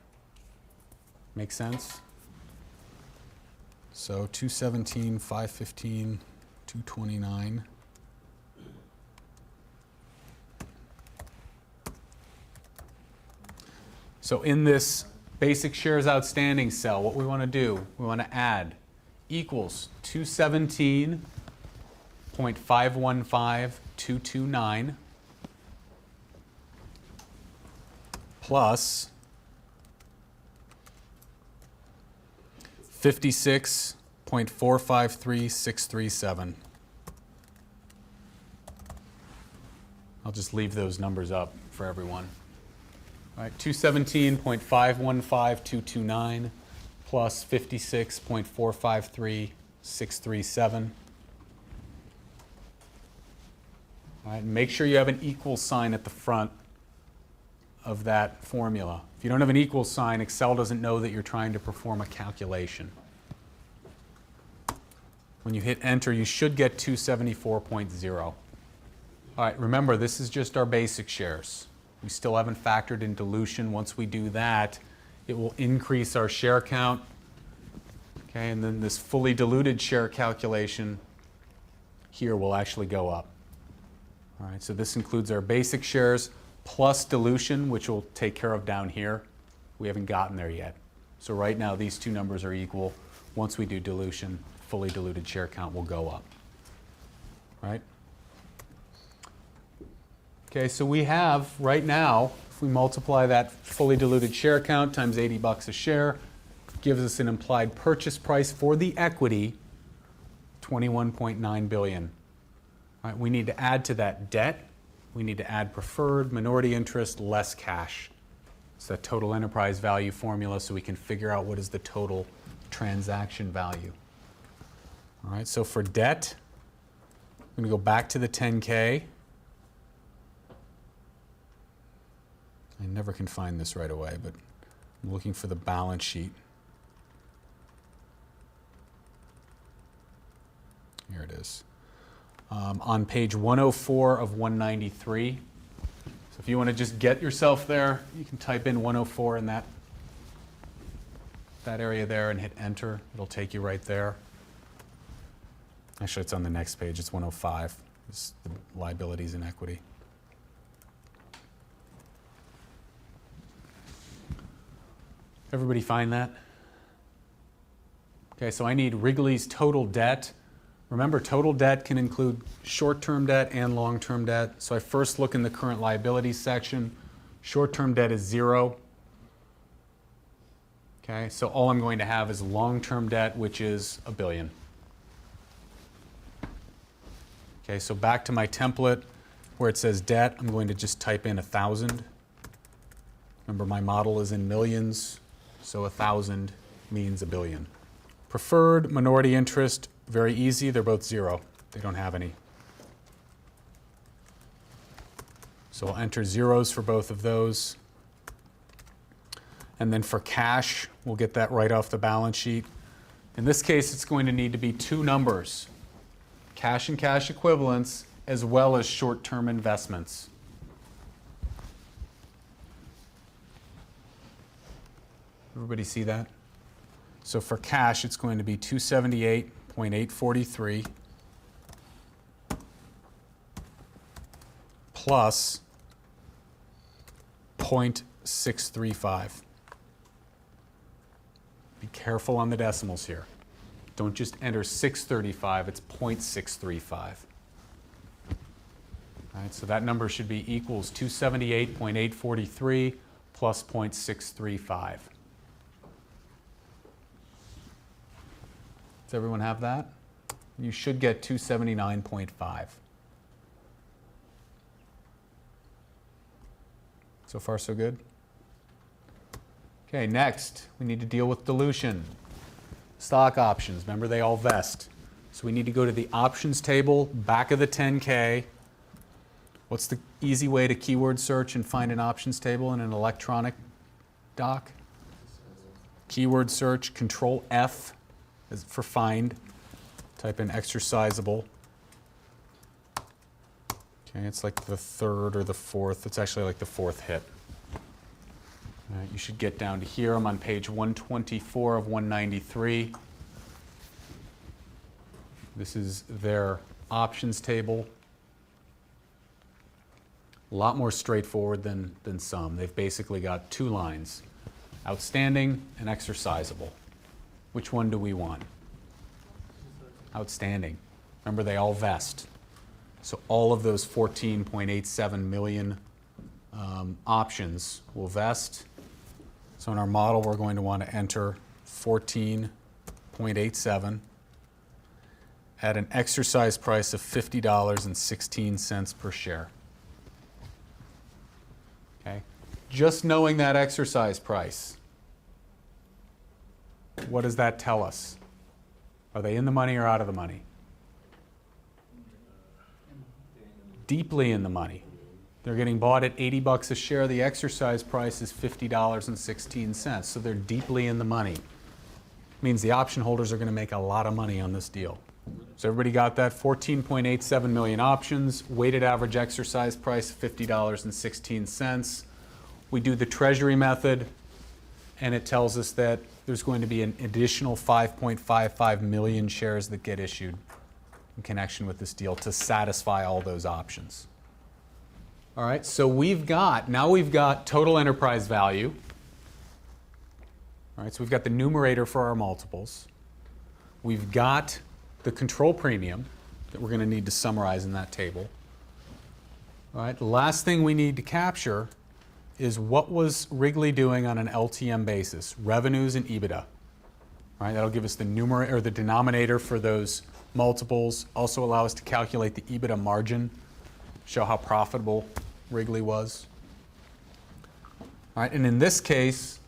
Speaker 1: Make sense? So 217, 515, 229. So in this basic shares outstanding cell, what we want to do, we want to add equals 217.515229 plus 56.453637. I'll just leave those numbers up for everyone. All right, 217.515229 plus 56.453637. All right, make sure you have an equal sign at the front of that formula. If you don't have an equal sign, Excel doesn't know that you're trying to perform a calculation. When you hit enter, you should get 274.0. All right, remember, this is just our basic shares. We still haven't factored in dilution. Once we do that, it will increase our share count. Okay, and then this fully diluted share calculation here will actually go up. All right, so this includes our basic shares plus dilution, which we'll take care of down here. We haven't gotten there yet. So right now, these two numbers are equal. Once we do dilution, fully diluted share count will go up. All right? Okay, so we have right now, if we multiply that fully diluted share count times $80 a share, gives us an implied purchase price for the equity, $21.9 billion. All right, we need to add to that debt. We need to add preferred, minority interest, less cash. It's that total enterprise value formula so we can figure out what is the total transaction value. All right, so for debt, I'm going to go back to the 10K. I never can find this right away, but I'm looking for the balance sheet. Here it is. On page 104 of 193. So if you want to just get yourself there, you can type in 104 in that area there and hit enter. It'll take you right there. Actually, it's on the next page. It's 105. It's the liabilities and equity. Everybody find that? Okay, so I need Wrigley's total debt. Remember, total debt can include short-term debt and long-term debt. So I first look in the current liabilities section. Short-term debt is 0. Okay, so all I'm going to have is long-term debt, which is $1 billion. Okay, so back to my template where it says debt, I'm going to just type in 1,000. Remember, my model is in millions. So 1,000 means $1 billion. Preferred, minority interest, very easy. They're both 0. They don't have any. So I'll enter zeros for both of those. And then for cash, we'll get that right off the balance sheet. In this case, it's going to need to be two numbers, cash and cash equivalents, as well as short-term investments. Everybody see that? So for cash, it's going to be 278.843 plus 0.635. Be careful on the decimals here. Don't just enter 635, it's 0.635. All right, so that number should be equals 278.843 plus 0.635. Does everyone have that? You should get 279.5. So far, so good? Okay, next, we need to deal with dilution. Stock options, remember they all vest. So we need to go to the options table, back of the 10K. What's the easy way to keyword search and find an options table in an electronic doc? Keyword search, Control F for find. Type in exercisable. Okay, it's like the third or the fourth. It's actually like the fourth hit. All right, you should get down to here. I'm on page 124 of 193. This is their options table. A lot more straightforward than some. They've basically got two lines, outstanding and exercisable. Which one do we want? Outstanding. Remember, they all vest. So all of those 14.87 million options will vest. So in our model, we're going to want to enter 14.87 at an exercise price of $50.16 per share. Okay? Just knowing that exercise price, what does that tell us? Are they in the money or out of the money? Deeply in the money. They're getting bought at 80 bucks a share. The exercise price is $50.16. So they're deeply in the money. Means the option holders are going to make a lot of money on this deal. So everybody got that? 14.87 million options, weighted average exercise price $50.16. We do the treasury method, and it tells us that there's going to be an additional 5.55 million shares that get issued in connection with this deal to satisfy all those options. All right, so now we've got total enterprise value. All right, so we've got the numerator for our multiples. We've got the control premium that we're going to need to summarize in that table. All right, the last thing we need to capture is what was Wrigley doing on an LTM basis, revenues and EBITDA. All right, that'll give us the numerator or the denominator for those multiples. Also allow us to calculate the EBITDA margin, show how profitable Wrigley was. All right, and in this case,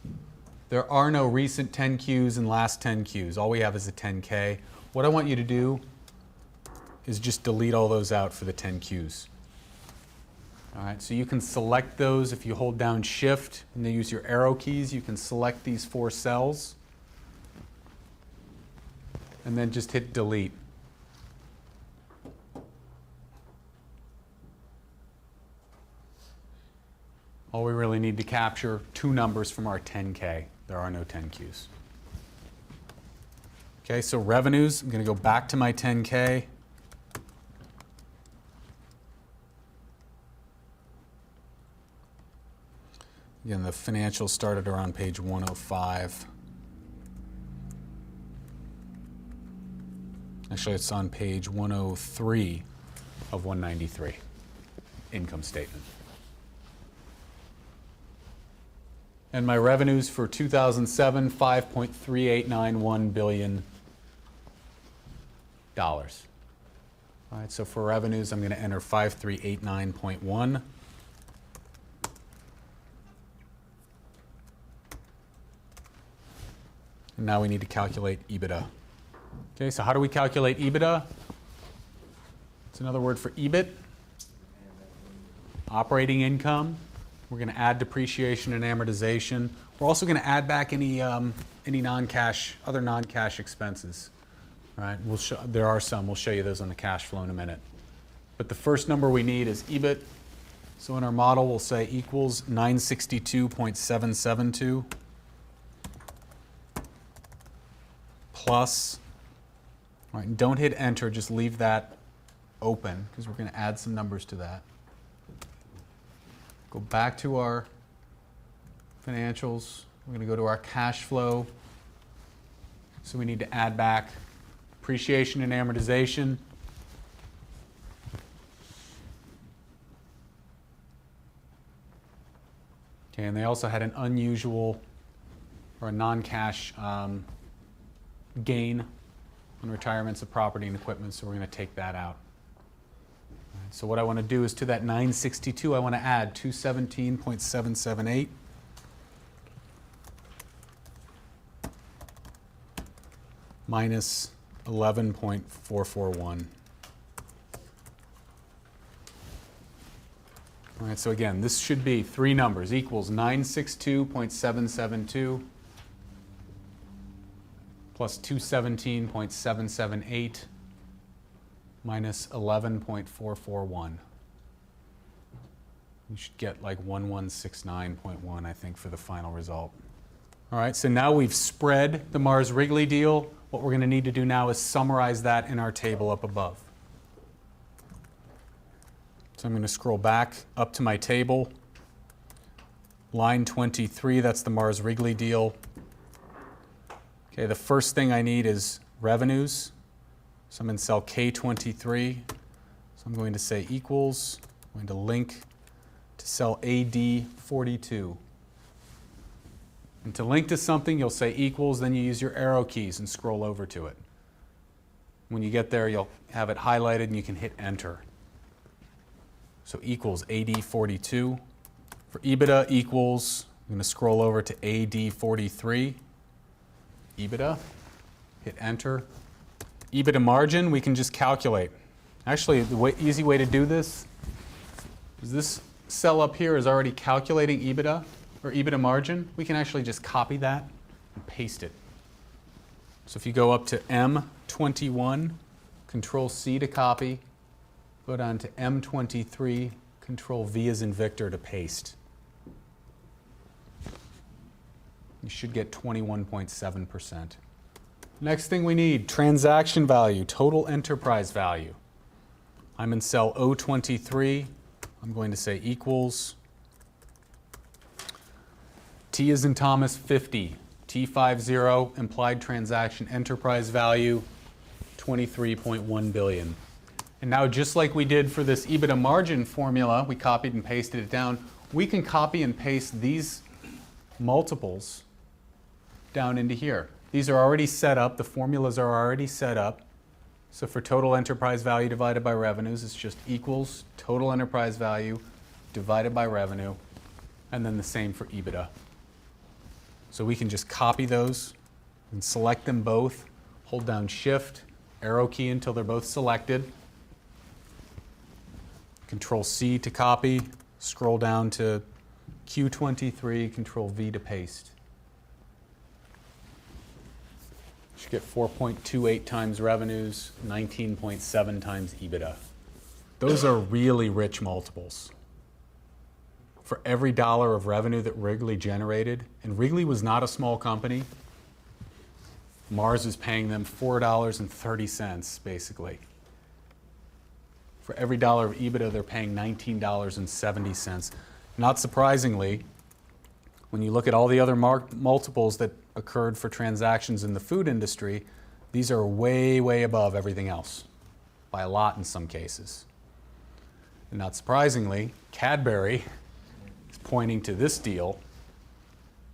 Speaker 1: there are no recent 10Qs and last 10Qs. All we have is a 10K. What I want you to do is just delete all those out for the 10Qs. All right, so you can select those if you hold down Shift and then use your arrow keys. You can select these 4 cells and then just hit delete. All we really need to capture 2 numbers from our 10K. There are no 10Qs. Okay, so revenues, I'm going to go back to my 10K. Again, the financials started around page 105. Actually, it's on page 103 of 193, income statement. And my revenues for 2007, $5.3891 billion. All right, so for revenues, I'm going to enter 5389.1. And now we need to calculate EBITDA. Okay, so how do we calculate EBITDA? It's another word for EBIT. Operating income. We're going to add depreciation and amortization. We're also going to add back any non-cash, other non-cash expenses. All right, there are some. We'll show you those on the cash flow in a minute. But the first number we need is EBIT. So in our model, we'll say equals 962.772 plus. All right, and don't hit enter. Just leave that open because we're going to add some numbers to that. Go back to our financials. We're going to go to our cash flow. So we need to add back depreciation and amortization. Okay, and they also had an unusual or a non-cash gain on retirements of property and equipment, so we're going to take that out. So what I want to do is to that 962, I want to add 217.778 minus 11.441. All right, so again, this should be 3 numbers, equals 962.772 plus 217.778 minus 11.441. You should get like 1169.1, I think, for the final result. All right, so now we've spread the Mars-Wrigley deal. What we're going to need to do now is summarize that in our table up above. So I'm going to scroll back up to my table. Line 23, that's the Mars-Wrigley deal. Okay, the first thing I need is revenues. So I'm in cell K23. So I'm going to say equals. I'm going to link to cell AD42. And to link to something, you'll say equals, then you use your arrow keys and scroll over to it. When you get there, you'll have it highlighted and you can hit enter. So equals AD42. For EBITDA equals, I'm going to scroll over to AD43. EBITDA, hit enter. EBITDA margin, we can just calculate. Actually, the easy way to do this is this cell up here is already calculating EBITDA, or EBITDA margin. We can actually just copy that and paste it. So if you go up to M21, Control C to copy, go down to M23, Control V as in Victor to paste. You should get 21.7%. Next thing we need, transaction value, total enterprise value. I'm in cell O23. I'm going to say equals. T as in Thomas, 50. T50, implied transaction enterprise value, 23.1 billion. And now, just like we did for this EBITDA margin formula, we copied and pasted it down, we can copy and paste these multiples down into here. These are already set up, the formulas are already set up. So for total enterprise value divided by revenues, it's just equals total enterprise value divided by revenue, and then the same for EBITDA. So we can just copy those and select them both, hold down Shift, arrow key until they're both selected. Control C to copy, scroll down to Q23, Control V to paste. You should get 4.28 times revenues, 19.7 times EBITDA. Those are really rich multiples. For every dollar of revenue that Wrigley generated, and Wrigley was not a small company, Mars is paying them $4.30, basically. For every dollar of EBITDA, they're paying $19.70. Not surprisingly, when you look at all the other multiples that occurred for transactions in the food industry, these are way, way above everything else, by a lot in some cases. And not surprisingly, Cadbury is pointing to this deal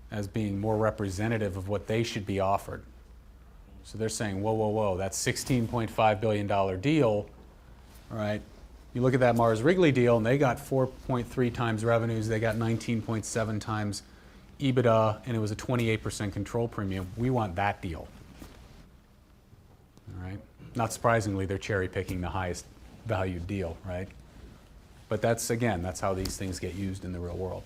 Speaker 1: as being more representative of what they should be offered. So they're saying, whoa, whoa, whoa, that $16.5 billion deal, all right, you look at that Mars-Wrigley deal, and they got 4.3 times revenues, they got 19.7 times EBITDA, and it was a 28% control premium. We want that deal. All right? Not surprisingly, they're cherry picking the highest valued deal, right? But that's, again, that's how these things get used in the real world.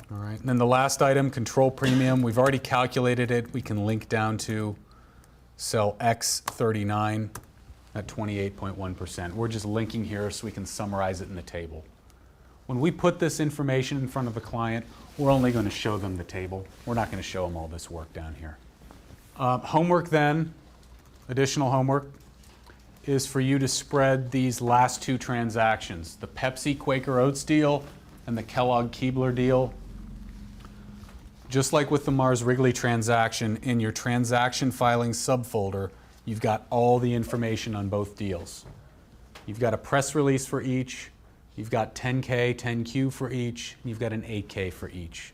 Speaker 1: All right, and then the last item, control premium. We've already calculated it. We can link down to cell X39 at 28.1%. We're just linking here so we can summarize it in the table. When we put this information in front of a client, we're only going to show them the table. We're not going to show them all this work down here. Homework then, additional homework, is for you to spread these last two transactions, the Pepsi Quaker Oats deal and the Kellogg Keebler deal. Just like with the Mars-Wrigley transaction, in your transaction filing subfolder, you've got all the information on both deals. You've got a press release for each, you've got 10K, 10Q for each, and you've got an 8K for each.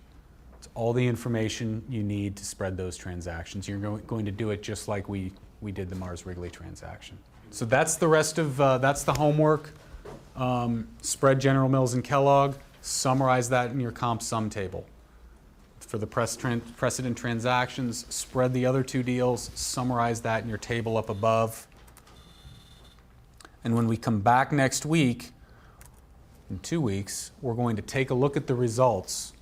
Speaker 1: It's all the information you need to spread those transactions. You're going to do it just like we did the Mars-Wrigley transaction. So that's the rest of, that's the homework. Spread General Mills and Kellogg, summarize that in your comp sum table. For the precedent transactions, spread the other two deals, summarize that in your table up above. And when we come back next week, in 2 weeks, we're going to take a look at the results,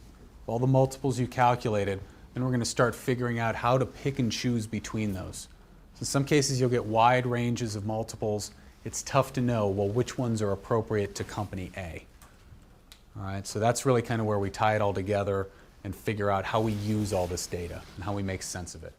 Speaker 1: all the multiples you calculated, and we're going to start figuring out how to pick and choose between those. In some cases, you'll get wide ranges of multiples. It's tough to know, well, which ones are appropriate to company A. All right, so that's really kind of where we tie it all together and figure out how we use all this data and how we make sense of it.